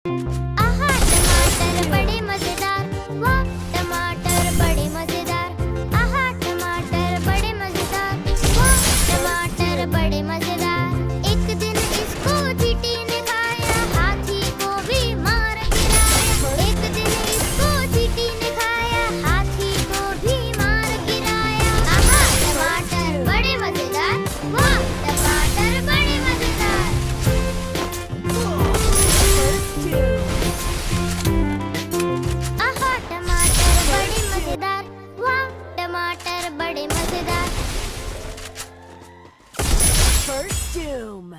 आहा टमाटर बड़े मजेदार, वाह टमाटर बड़े मजेदार। आहा टमाटर बड़े मजेदार, वाह टमाटर बड़े मजेदार। एक दिन इसको चींटी ने खाया, हाथी को भी मार गिराया। एक दिन इसको चींटी ने खाया, हाथी को भी मार गिराया। आहा टमाटर बड़े मजेदार, वाह टमाटर बड़े मजेदार। आहा टमाटर बड़े मजेदार, वाह टमाटर बड़े मजेदार। First Doom.